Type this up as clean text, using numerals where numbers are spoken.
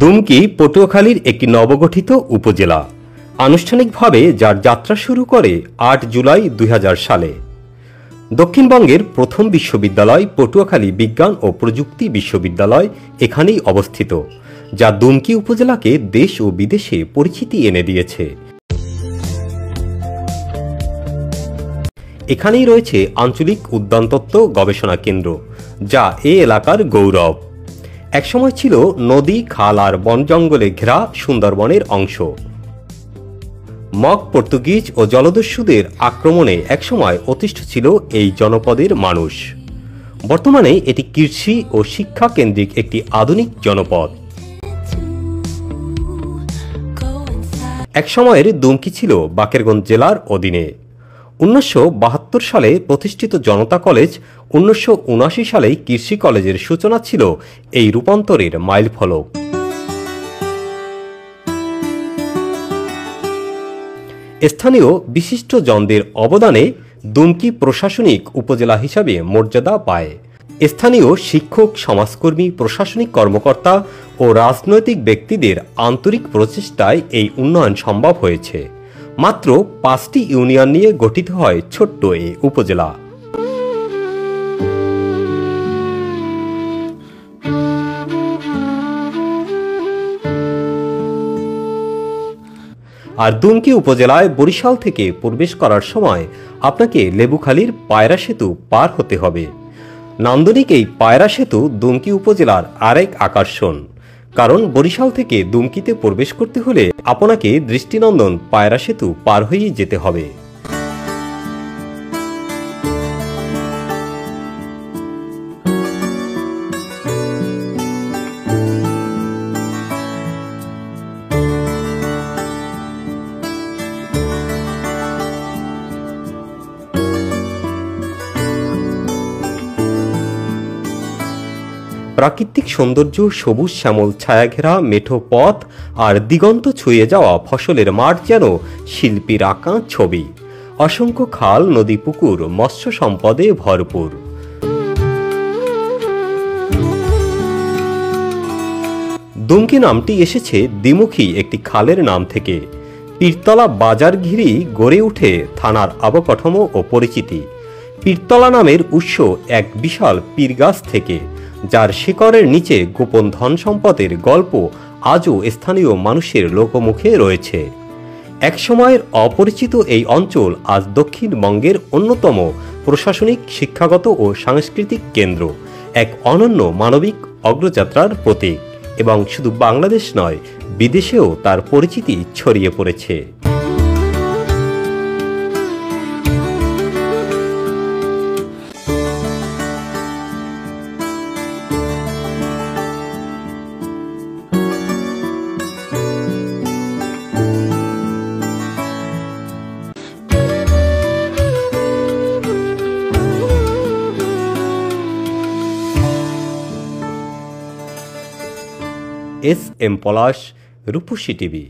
দুমকি পটুয়াখালীর একটি নবগঠিত উপজেলা, আনুষ্ঠানিকভাবে যার যাত্রা শুরু করে ৮ জুলাই ২০০০ সালে। দক্ষিণবঙ্গের প্রথম বিশ্ববিদ্যালয় পটুয়াখালী বিজ্ঞান ও প্রযুক্তি বিশ্ববিদ্যালয় এখানেই অবস্থিত, যা দুমকি উপজেলাকে দেশ ও বিদেশে পরিচিতি এনে দিয়েছে। এখানেই রয়েছে আঞ্চলিক উদ্যানতত্ত্ব গবেষণা কেন্দ্র, যা এ এলাকার গৌরব। একসময় ছিল নদী, খাল আর বন জঙ্গলে ঘেরা সুন্দরবনের অংশ। মগ, পর্তুগিজ ও জলদস্যুদের আক্রমণে একসময় অতিষ্ঠ ছিল এই জনপদের মানুষ। বর্তমানে এটি কৃষি ও শিক্ষা কেন্দ্রিক একটি আধুনিক জনপদ। একসময়ের দুমকি ছিল বাকেরগঞ্জ জেলার অধীনে। ১৯৭২ সালে প্রতিষ্ঠিত জনতা কলেজ, ১৯৭৯ সালে কৃষি কলেজের সূচনা ছিল এই রূপান্তরের মাইলফলক। স্থানীয় বিশিষ্টজনদের অবদানে দুমকি প্রশাসনিক উপজেলা হিসাবে মর্যাদা পায়। স্থানীয় শিক্ষক, সমাজকর্মী, প্রশাসনিক কর্মকর্তা ও রাজনৈতিক ব্যক্তিদের আন্তরিক প্রচেষ্টায় এই উন্নয়ন সম্ভব হয়েছে। মাত্র ৫টি ইউনিয়ন নিয়ে গঠিত হয় ছোট্ট এই উপজেলা। আর দুমকি উপজেলায় বরিশাল থেকে প্রবেশ করার সময় আপনাকে লেবুখালীর পায়রা সেতু পার হতে হবে। নান্দনিক এই পায়রা সেতু দুমকি উপজেলার আরেক আকর্ষণ, কারণ বরিশাল থেকে দুমকিতে প্রবেশ করতে হলে আপনাকে দৃষ্টিনন্দন পায়রা সেতু পার হয়েই যেতে হবে। প্রাকৃতিক সৌন্দর্য, সবুজ শ্যামল ছায়াঘেরা মেঠো পথ আর দিগন্ত ছুঁয়ে যাওয়া ফসলের মাঠ যেন শিল্পীর আঁকা ছবি। অসংখ্য খাল, নদী, পুকুর, মৎস্য সম্পদে ভরপুর। দুমকি নামটি এসেছে দ্বিমুখী একটি খালের নাম থেকে। পীরতলা বাজার ঘিরেই গড়ে উঠে থানার অবকাঠামো ও পরিচিতি। পীরতলা নামের উৎস এক বিশাল পীরগাছ থেকে, যার শিকড়ের নিচে গোপন ধন সম্পদের গল্প আজও স্থানীয় মানুষের লোকমুখে রয়েছে। একসময়ের অপরিচিত এই অঞ্চল আজ দক্ষিণবঙ্গের অন্যতম প্রশাসনিক, শিক্ষাগত ও সাংস্কৃতিক কেন্দ্র, এক অনন্য মানবিক অগ্রযাত্রার প্রতীক। এবং শুধু বাংলাদেশ নয়, বিদেশেও তার পরিচিতি ছড়িয়ে পড়েছে। এস এম পলাশ, রূপসী টিভি।